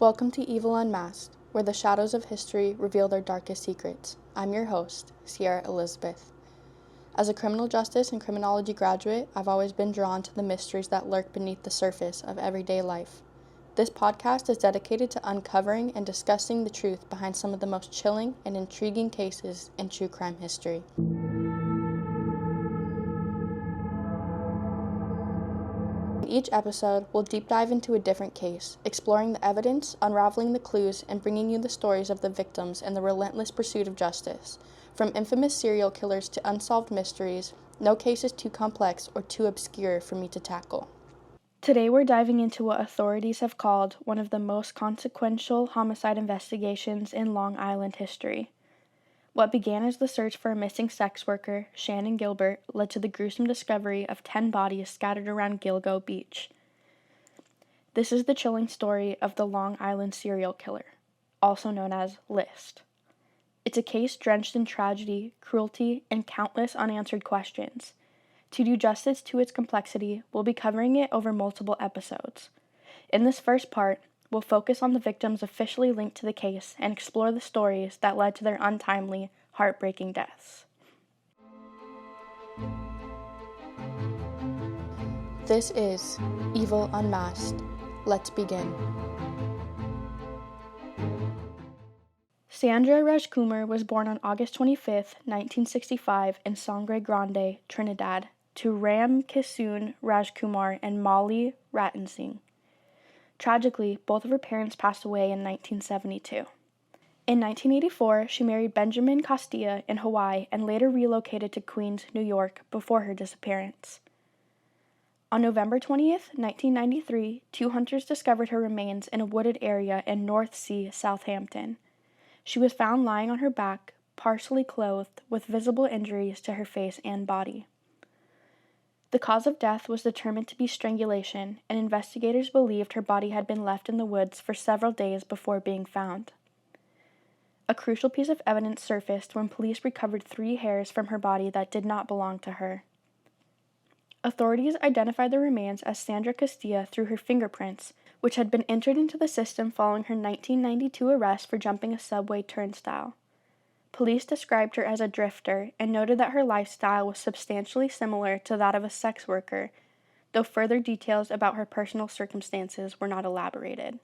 Welcome to Evil Unmasked, where the shadows of history reveal their darkest secrets. I'm your host, Sierra Elizabeth. As a criminal justice and criminology graduate, I've always been drawn to the mysteries that lurk beneath the surface of everyday life. This podcast is dedicated to uncovering and discussing the truth behind some of the most chilling and intriguing cases in true crime history. In each episode, we'll deep dive into a different case, exploring the evidence, unraveling the clues, and bringing you the stories of the victims and the relentless pursuit of justice. From infamous serial killers to unsolved mysteries, no case is too complex or too obscure for me to tackle. Today we're diving into what authorities have called one of the most consequential homicide investigations in Long Island history. What began as the search for a missing sex worker, Shannon Gilbert, led to the gruesome discovery of 10 bodies scattered around Gilgo Beach. This is the chilling story of the Long Island serial killer, also known as List. It's a case drenched in tragedy, cruelty, and countless unanswered questions. To do justice to its complexity, we'll be covering it over multiple episodes. In this first part, we'll focus on the victims officially linked to the case and explore the stories that led to their untimely, heartbreaking deaths. This is Evil Unmasked. Let's begin. Sandra Rajkumar was born on August 25, 1965 in Sangre Grande, Trinidad, to Ram Kisoon Rajkumar and Molly Rattensingh. Tragically, both of her parents passed away in 1972. In 1984, she married Benjamin Castilla in Hawaii and later relocated to Queens, New York, before her disappearance. On November 20th, 1993, two hunters discovered her remains in a wooded area in North Sea, Southampton. She was found lying on her back, partially clothed, with visible injuries to her face and body. The cause of death was determined to be strangulation, and investigators believed her body had been left in the woods for several days before being found. A crucial piece of evidence surfaced when police recovered 3 hairs from her body that did not belong to her. Authorities identified the remains as Sandra Castilla through her fingerprints, which had been entered into the system following her 1992 arrest for jumping a subway turnstile. Police described her as a drifter and noted that her lifestyle was substantially similar to that of a sex worker, though further details about her personal circumstances were not elaborated.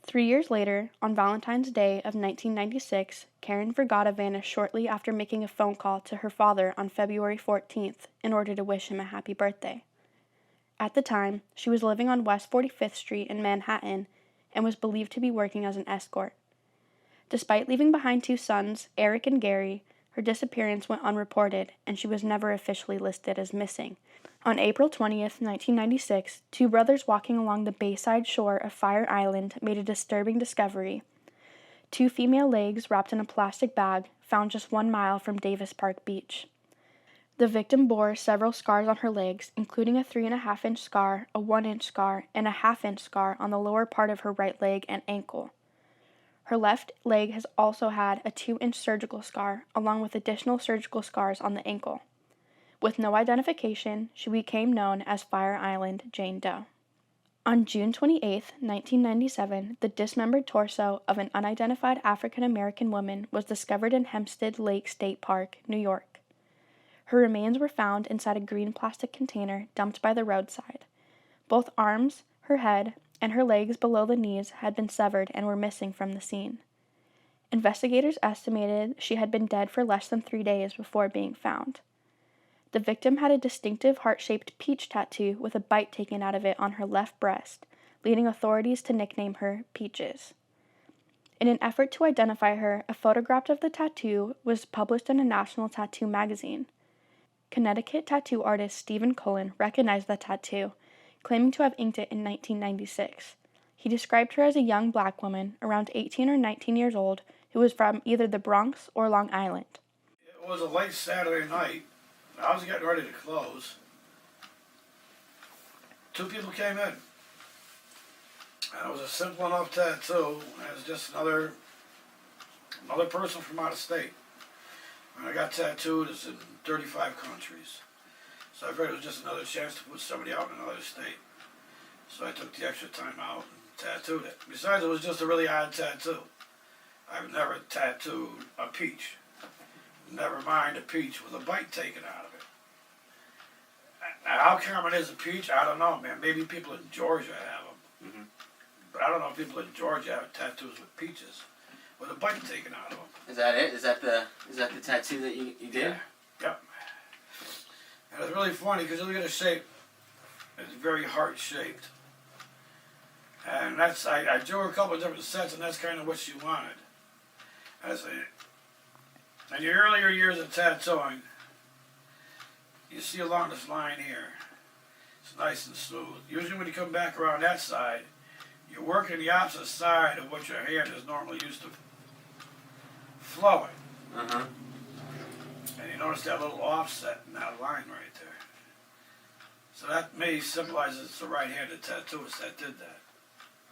3 years later, on Valentine's Day of 1996, Karen Vergata vanished shortly after making a phone call to her father on February 14th in order to wish him a happy birthday. At the time, she was living on West 45th Street in Manhattan and was believed to be working as an escort. Despite leaving behind 2 sons, Eric and Gary, her disappearance went unreported and she was never officially listed as missing. On April 20th, 1996, 2 brothers walking along the bayside shore of Fire Island made a disturbing discovery. 2 female legs wrapped in a plastic bag found just 1 mile from Davis Park Beach. The victim bore several scars on her legs, including a 3.5-inch scar, a 1-inch scar, and a 1/2-inch scar on the lower part of her right leg and ankle. Her left leg has also had a 2-inch surgical scar, along with additional surgical scars on the ankle. With no identification, she became known as Fire Island Jane Doe. On June 28, 1997, the dismembered torso of an unidentified African-American woman was discovered in Hempstead Lake State Park, New York. Her remains were found inside a green plastic container dumped by the roadside. Both arms, her head, and her legs below the knees had been severed and were missing from the scene. Investigators estimated she had been dead for less than 3 days before being found. The victim had a distinctive heart-shaped peach tattoo with a bite taken out of it on her left breast, leading authorities to nickname her Peaches. In an effort to identify her, a photograph of the tattoo was published in a national tattoo magazine. Connecticut tattoo artist Stephen Cullen recognized the tattoo, claiming to have inked it in 1996. He described her as a young black woman, around 18 or 19 years old, who was from either the Bronx or Long Island. It was a late Saturday night. I was getting ready to close. 2 people came in. And it was a simple enough tattoo as just another person from out of state. And I got tattooed as in 35 countries. So I figured it was just another chance to put somebody out in another state. So I took the extra time out and tattooed it. Besides, it was just a really odd tattoo. I've never tattooed a peach. Never mind a peach with a bite taken out of it. Now, how common is a peach? I don't know, man. Maybe people in Georgia have them. Mm-hmm. But I don't know if people in Georgia have tattoos with peaches with a bite taken out of them. Is that it? Is that the tattoo that you did? Yeah. Yep. And it's really funny because you look at the shape. It's very heart shaped. And that's I drew a couple of different sets, and that's kind of what she wanted. In the earlier years of tattooing, you see along this line here, it's nice and smooth. Usually when you come back around that side, you're working the opposite side of what your hand is normally used to flowing. Uh-huh. And you notice that little offset in that line right there. So that may symbolizes it's a right-handed tattooist that did that.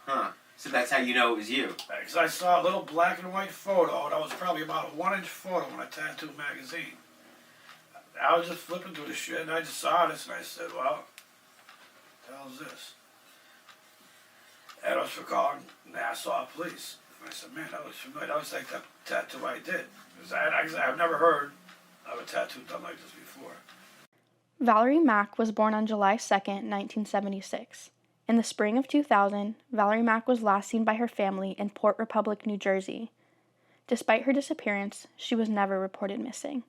Huh. So that's how you know it was you. Because I saw a little black and white photo that was probably about a 1-inch photo in a tattoo magazine. I was just flipping through the shit and I just saw this and I said, well, what the hell is this? And it was for calling Nassau Police. And I said, man, that was familiar. That was like that tattoo I did. Because I've never heard of a tattoo done like this before. Valerie Mack was born on July 2nd, 1976. In the spring of 2000, Valerie Mack was last seen by her family in Port Republic, New Jersey. Despite her disappearance, she was never reported missing.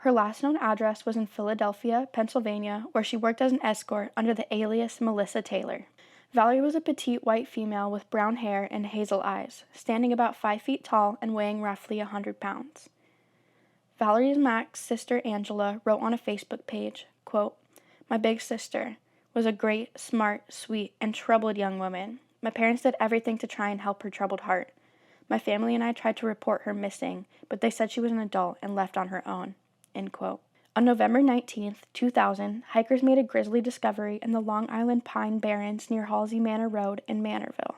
Her last known address was in Philadelphia, Pennsylvania, where she worked as an escort under the alias Melissa Taylor. Valerie was a petite white female with brown hair and hazel eyes, standing about 5 feet tall and weighing roughly 100 pounds. Valerie Mack's sister Angela wrote on a Facebook page, quote, "My big sister was a great, smart, sweet, and troubled young woman. My parents did everything to try and help her troubled heart. My family and I tried to report her missing, but they said she was an adult and left on her own." End quote. On November 19th, 2000, hikers made a grisly discovery in the Long Island Pine Barrens near Halsey Manor Road in Manorville.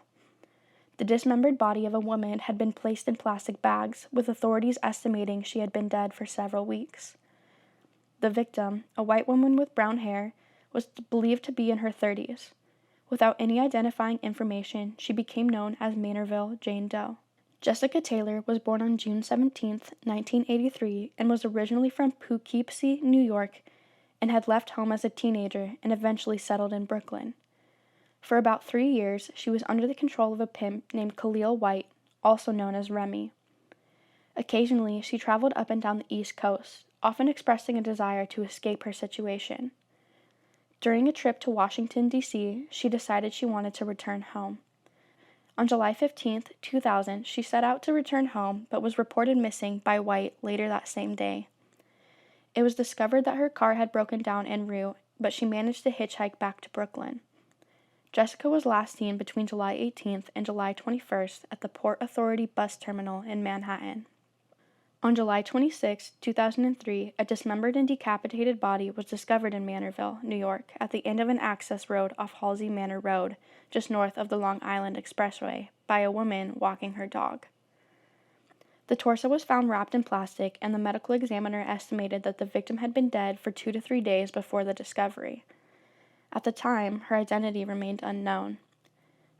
The dismembered body of a woman had been placed in plastic bags, with authorities estimating she had been dead for several weeks. The victim, a white woman with brown hair, was believed to be in her 30s. Without any identifying information, she became known as Manorville Jane Doe. Jessica Taylor was born on June 17, 1983, and was originally from Poughkeepsie, New York, and had left home as a teenager and eventually settled in Brooklyn. For about 3 years, she was under the control of a pimp named Khalil White, also known as Remy. Occasionally, she traveled up and down the East Coast, often expressing a desire to escape her situation. During a trip to Washington, D.C., she decided she wanted to return home. On July 15, 2000, she set out to return home but was reported missing by White later that same day. It was discovered that her car had broken down en route, but she managed to hitchhike back to Brooklyn. Jessica was last seen between July 18th and July 21st at the Port Authority bus terminal in Manhattan. On July 26, 2003, a dismembered and decapitated body was discovered in Manorville, New York, at the end of an access road off Halsey Manor Road, just north of the Long Island Expressway, by a woman walking her dog. The torso was found wrapped in plastic, and the medical examiner estimated that the victim had been dead for 2 to 3 days before the discovery. At the time, her identity remained unknown.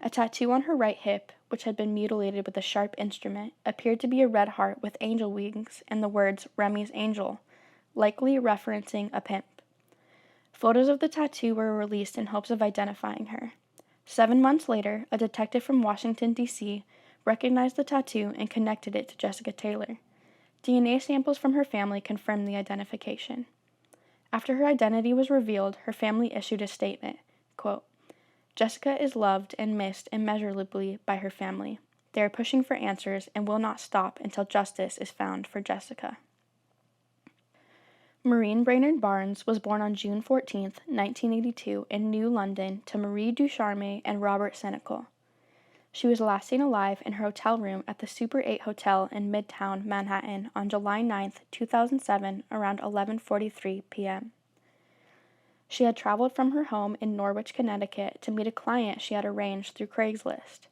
A tattoo on her right hip, which had been mutilated with a sharp instrument, appeared to be a red heart with angel wings and the words "Remy's Angel," likely referencing a pimp. Photos of the tattoo were released in hopes of identifying her. 7 months later, a detective from Washington, D.C., recognized the tattoo and connected it to Jessica Taylor. DNA samples from her family confirmed the identification. After her identity was revealed, her family issued a statement, quote, "Jessica is loved and missed immeasurably by her family. They are pushing for answers and will not stop until justice is found for Jessica." Maureen Brainerd Barnes was born on June 14, 1982, in New London to Marie Ducharme and Robert Senecal. She was last seen alive in her hotel room at the Super 8 Hotel in Midtown Manhattan on July 9, 2007, around 11:43 p.m. She had traveled from her home in Norwich, Connecticut, to meet a client she had arranged through Craigslist.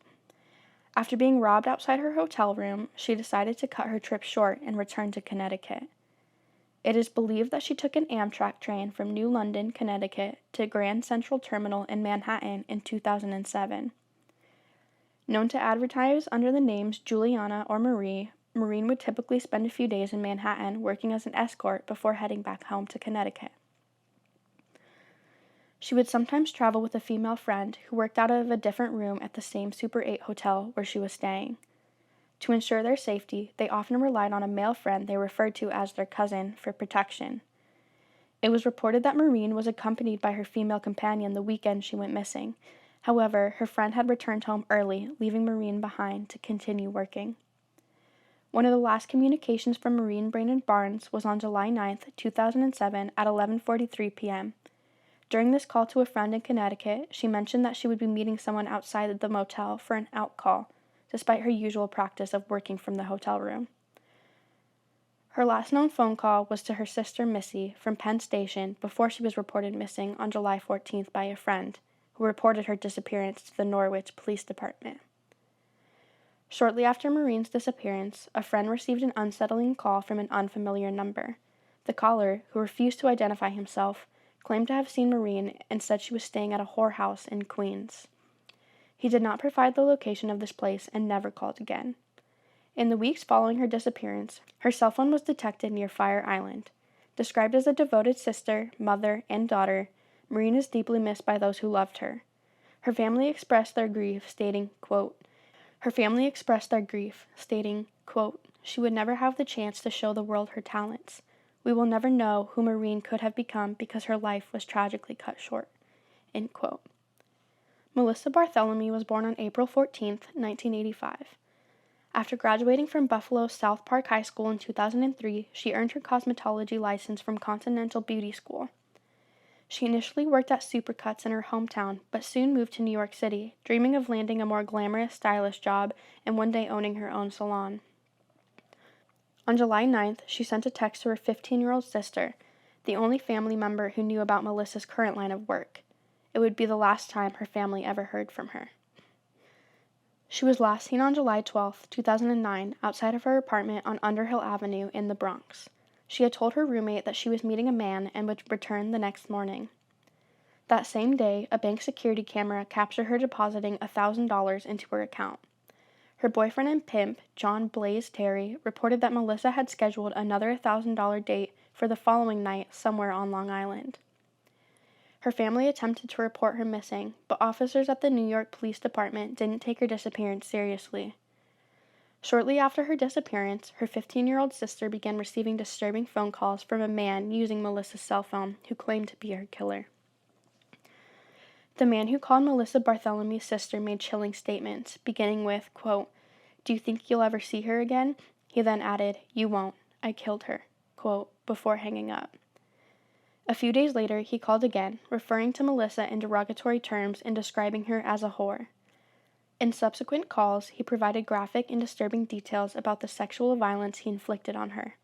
After being robbed outside her hotel room, she decided to cut her trip short and return to Connecticut. It is believed that she took an Amtrak train from New London, Connecticut, to Grand Central Terminal in Manhattan in 2007. Known to advertise under the names Juliana or Marie, Maureen would typically spend a few days in Manhattan working as an escort before heading back home to Connecticut. She would sometimes travel with a female friend who worked out of a different room at the same Super 8 hotel where she was staying. To ensure their safety, they often relied on a male friend they referred to as their cousin for protection. It was reported that Maureen was accompanied by her female companion the weekend she went missing. However, her friend had returned home early, leaving Maureen behind to continue working. One of the last communications from Maureen Brainerd Barnes was on July 9, 2007 at 11:43 p.m. During this call to a friend in Connecticut, she mentioned that she would be meeting someone outside the motel for an out call, despite her usual practice of working from the hotel room. Her last known phone call was to her sister Missy from Penn Station before she was reported missing on July 14th by a friend, who reported her disappearance to the Norwich Police Department. Shortly after Maureen's disappearance, a friend received an unsettling call from an unfamiliar number. The caller, who refused to identify himself, claimed to have seen Maureen and said she was staying at a whorehouse in Queens. He did not provide the location of this place and never called again. In the weeks following her disappearance, her cell phone was detected near Fire Island. Described as a devoted sister, mother, and daughter, Maureen is deeply missed by those who loved her. Her family expressed their grief, stating, quote, "She would never have the chance to show the world her talents. We will never know who Maureen could have become because her life was tragically cut short." End quote. Melissa Bartholomew was born on April 14, 1985. After graduating from Buffalo's South Park High School in 2003, she earned her cosmetology license from Continental Beauty School. She initially worked at Supercuts in her hometown, but soon moved to New York City, dreaming of landing a more glamorous, stylish job and one day owning her own salon. On July 9th, she sent a text to her 15-year-old sister, the only family member who knew about Melissa's current line of work. It would be the last time her family ever heard from her. She was last seen on July 12, 2009, outside of her apartment on Underhill Avenue in the Bronx. She had told her roommate that she was meeting a man and would return the next morning. That same day, a bank security camera captured her depositing $1,000 into her account. Her boyfriend and pimp, John Blaze Terry, reported that Melissa had scheduled another $1,000 date for the following night somewhere on Long Island. Her family attempted to report her missing, but officers at the New York Police Department didn't take her disappearance seriously. Shortly after her disappearance, her 15-year-old sister began receiving disturbing phone calls from a man using Melissa's cell phone who claimed to be her killer. The man who called Melissa Bartholomew's sister made chilling statements, beginning with, quote, "Do you think you'll ever see her again?" He then added, "You won't. I killed her," quote, before hanging up. A few days later, he called again, referring to Melissa in derogatory terms and describing her as a whore. In subsequent calls, he provided graphic and disturbing details about the sexual violence he inflicted on her.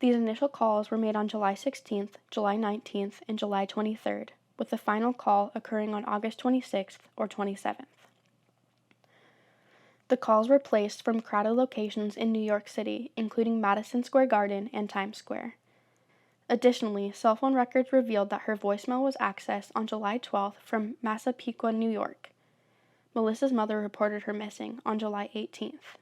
These initial calls were made on July 16th, July 19th, and July 23rd, with the final call occurring on August 26th or 27th. The calls were placed from crowded locations in New York City, including Madison Square Garden and Times Square. Additionally, cell phone records revealed that her voicemail was accessed on July 12th from Massapequa, New York. Melissa's mother reported her missing on July 18th.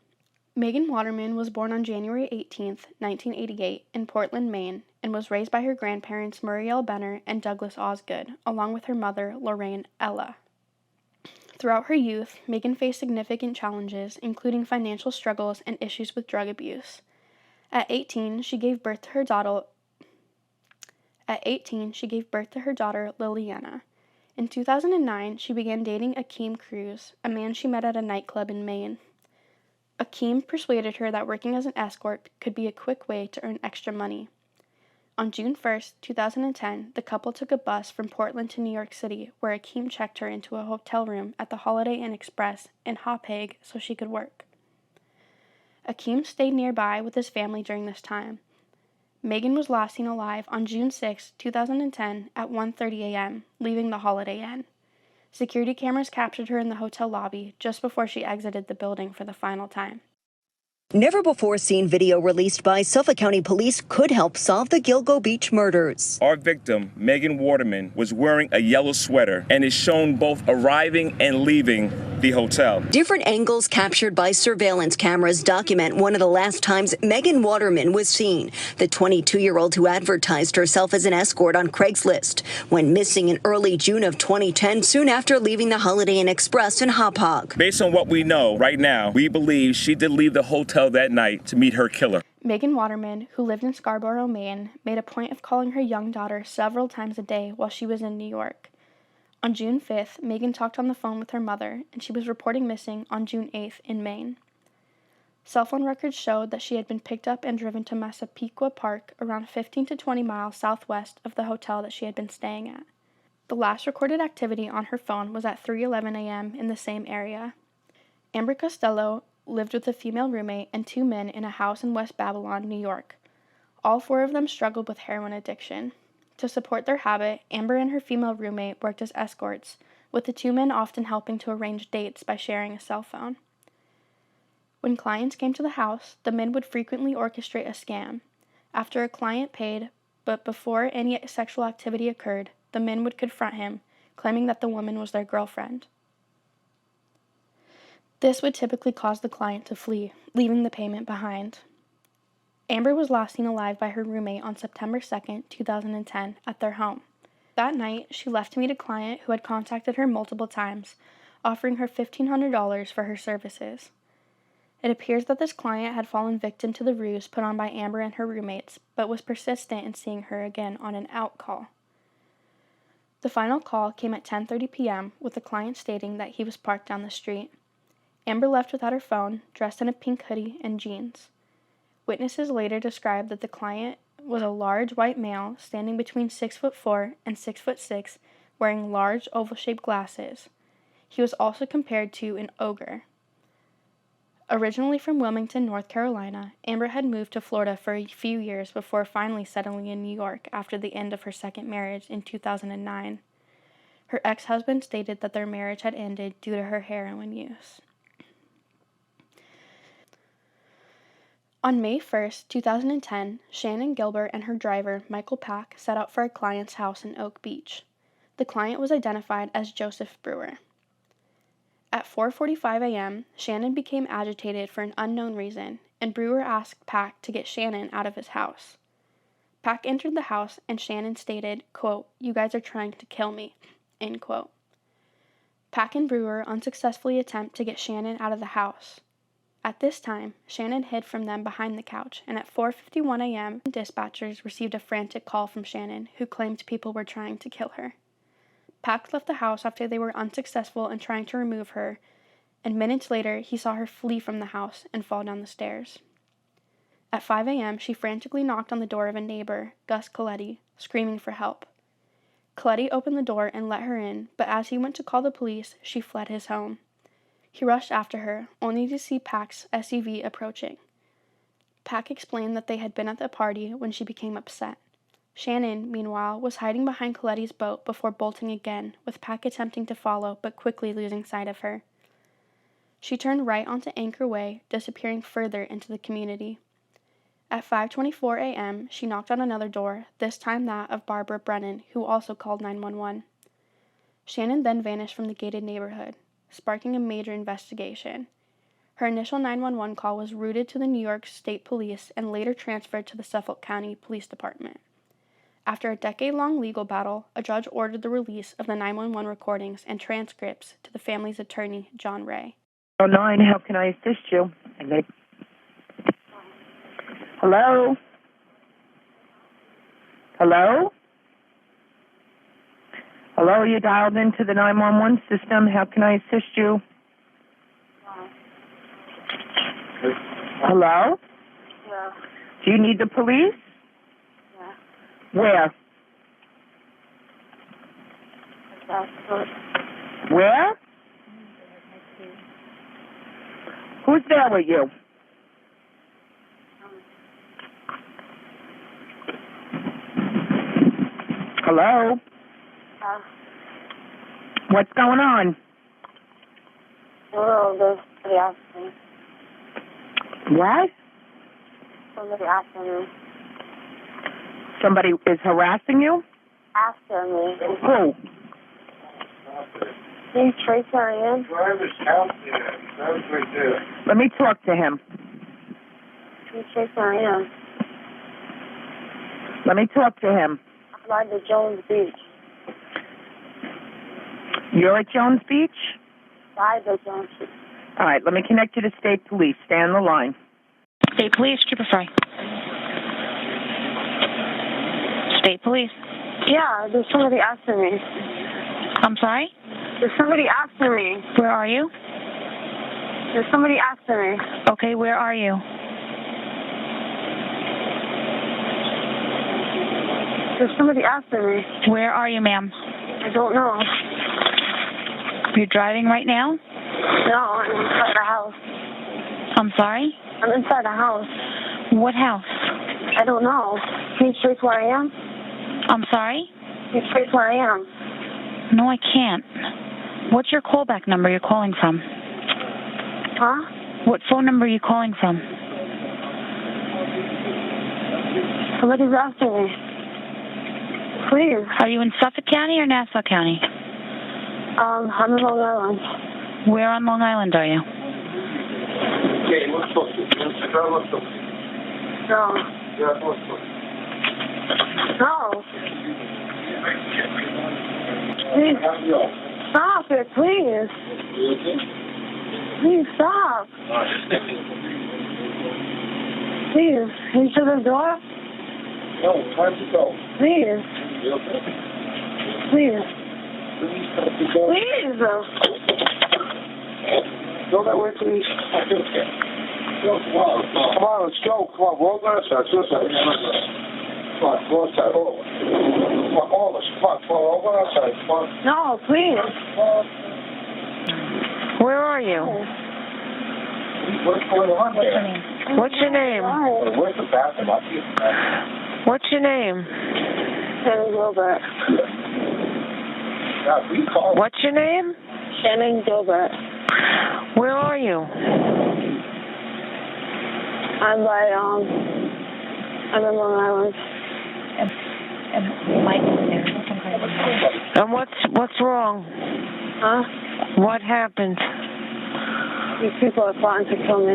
Megan Waterman was born on January 18, 1988, in Portland, Maine, and was raised by her grandparents Muriel Benner and Douglas Osgood, along with her mother, Lorraine Ella. Throughout her youth, Megan faced significant challenges, including financial struggles and issues with drug abuse. At 18, she gave birth to her daughter Liliana. In 2009, she began dating Akeem Cruz, a man she met at a nightclub in Maine. Akeem persuaded her that working as an escort could be a quick way to earn extra money. On June 1st, 2010, the couple took a bus from Portland to New York City, where Akeem checked her into a hotel room at the Holiday Inn Express in Hauppauge so she could work. Akeem stayed nearby with his family during this time. Megan was last seen alive on June 6, 2010 at 1:30 a.m., leaving the Holiday Inn. Security cameras captured her in the hotel lobby just before she exited the building for the final time. Never-before-seen video released by Suffolk County Police could help solve the Gilgo Beach murders. Our victim, Megan Waterman, was wearing a yellow sweater and is shown both arriving and leaving the hotel. Different angles captured by surveillance cameras document one of the last times Megan Waterman was seen. The 22-year-old who advertised herself as an escort on Craigslist went missing in early June of 2010, soon after leaving the Holiday Inn Express in Hauppauge. Based on what we know right now, we believe she did leave the hotel that night to meet her killer. Megan Waterman, who lived in Scarborough, Maine, made a point of calling her young daughter several times a day while she was in New York. On June 5th, Megan talked on the phone with her mother, and she was reporting missing on June 8th in Maine. Cell phone records showed that she had been picked up and driven to Massapequa Park, around 15 to 20 miles southwest of the hotel that she had been staying at. The last recorded activity on her phone was at 3:11 a.m. in the same area. Amber Costello lived with a female roommate and two men in a house in West Babylon, New York. All four of them struggled with heroin addiction. To support their habit, Amber and her female roommate worked as escorts, with the two men often helping to arrange dates by sharing a cell phone. When clients came to the house, the men would frequently orchestrate a scam. After a client paid, but before any sexual activity occurred, the men would confront him, claiming that the woman was their girlfriend. This would typically cause the client to flee, leaving the payment behind. Amber was last seen alive by her roommate on September 2, 2010, at their home. That night, she left to meet a client who had contacted her multiple times, offering her $1,500 for her services. It appears that this client had fallen victim to the ruse put on by Amber and her roommates, but was persistent in seeing her again on an out call. The final call came at 10:30 p.m., with the client stating that he was parked down the street. Amber left without her phone, dressed in a pink hoodie and jeans. Witnesses later described that the client was a large white male standing between 6'4" and 6'6", wearing large oval-shaped glasses. He was also compared to an ogre. Originally from Wilmington, North Carolina, Amber had moved to Florida for a few years before finally settling in New York after the end of her second marriage in 2009. Her ex-husband stated that their marriage had ended due to her heroin use. On May 1, 2010, Shannon Gilbert and her driver, Michael Pack, set out for a client's house in Oak Beach. The client was identified as Joseph Brewer. At 4:45 a.m., Shannon became agitated for an unknown reason, and Brewer asked Pack to get Shannon out of his house. Pack entered the house, and Shannon stated, quote, "You guys are trying to kill me," end quote. Pack and Brewer unsuccessfully attempt to get Shannon out of the house. At this time, Shannon hid from them behind the couch, and at 4:51 a.m., dispatchers received a frantic call from Shannon, who claimed people were trying to kill her. Pack left the house after they were unsuccessful in trying to remove her, and minutes later, he saw her flee from the house and fall down the stairs. At 5 a.m., she frantically knocked on the door of a neighbor, Gus Coletti, screaming for help. Coletti opened the door and let her in, but as he went to call the police, she fled his home. He rushed after her, only to see Pack's SUV approaching. Pack explained that they had been at the party when she became upset. Shannon, meanwhile, was hiding behind Coletti's boat before bolting again, with Pack attempting to follow but quickly losing sight of her. She turned right onto Anchor Way, disappearing further into the community. At 5:24 a.m., she knocked on another door, this time that of Barbara Brennan, who also called 911. Shannon then vanished from the gated neighborhood, sparking a major investigation. Her initial 911 call was routed to the New York State Police and later transferred to the Suffolk County Police Department. After a decade-long legal battle, a judge ordered the release of the 911 recordings and transcripts to the family's attorney, John Ray. 09, how can I assist you? Hello? Hello? Hello, you dialed into the 911 system. How can I assist you? Hello? Yeah. Do you need the police? Yeah. Where? Where? Who's there with you? Hello? What's going on? Hello, this is What? Somebody after me. Somebody is harassing you? After me. Who? Can you trace where I am? Driver's house there. Driver's right there. Let me talk to him. Can you trace where I am? Let me talk to him. I'm by the Jones Beach. You're at Jones Beach? By the Jones Beach. All right, let me connect you to state police. Stay on the line. State Police, Trooper Fry. State Police. Yeah, there's somebody after me. I'm sorry? There's somebody after me. Where are you? There's somebody after me. Okay, where are you? There's somebody after me. Where are you, ma'am? I don't know. You're driving right now? No, I'm inside the house. I'm sorry? I'm inside the house. What house? I don't know. Can you trace where I am? I'm sorry? Can you trace where I am? No, I can't. What's your callback number you're calling from? Huh? What phone number are you calling from? Somebody's after me. Please. Are you in Suffolk County or Nassau County? I'm in Long Island. Where on Long Island are you? No. No. Please. Stop it, please. Please stop. Please. Can you shut the door? No, time to go. Please. Please. Please. Go that way, please. Come on, let's go. Come on, roll that side. Come on, go outside. Come on, all of us. Come on, roll that side. Come on. No, please. Where are you? What's going on there? What's your name? Where's the bathroom? I'll see you. What's your name? Shannon Gilbert. What's your name? Shannon Gilbert. Where are you? I'm in Long Island. And what's wrong? Huh? What happened? These people are plotting to kill me.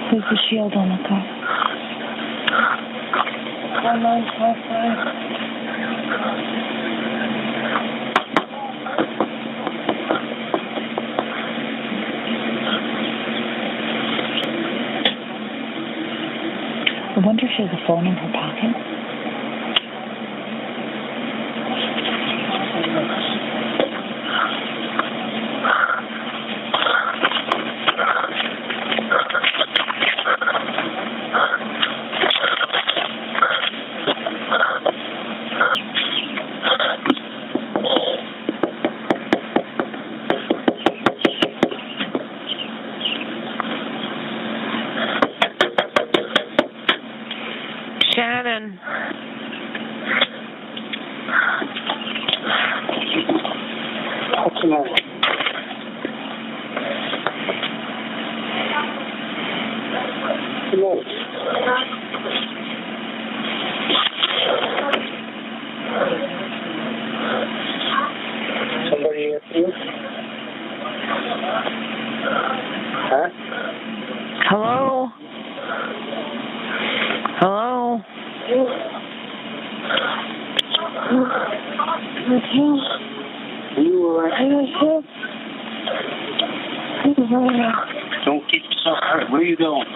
There's a shield on the car. I wonder if she has a phone in her pocket. Shannon. What's the matter? Somebody after you? Huh? Hello? Hello? You don't keep yourself hurt. Where are you going?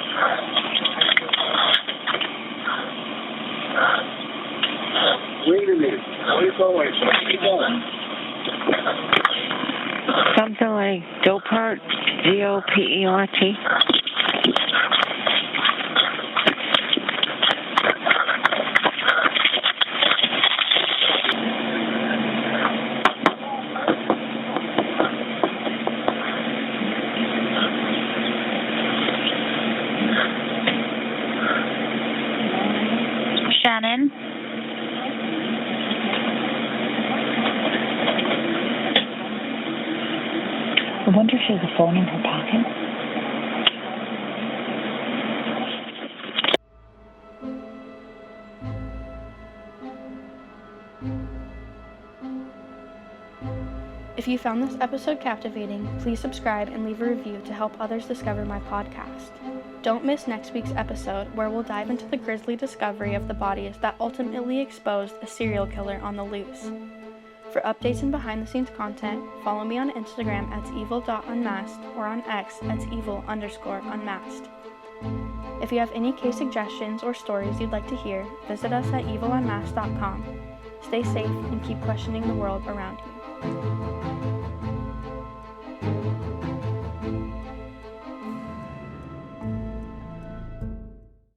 Wait a minute. Where are you going? Where are you going? Something like Dopert, D-O-P-E-R-T. Shannon? I wonder if she has a phone in her pocket. If you found this episode captivating, please subscribe and leave a review to help others discover my podcast. Don't miss next week's episode, where we'll dive into the grisly discovery of the bodies that ultimately exposed a serial killer on the loose. For updates and behind-the-scenes content, follow me on Instagram at evil.unmasked or on X at evil_unmasked. If you have any case suggestions or stories you'd like to hear, visit us at evilunmasked.com. Stay safe and keep questioning the world around you.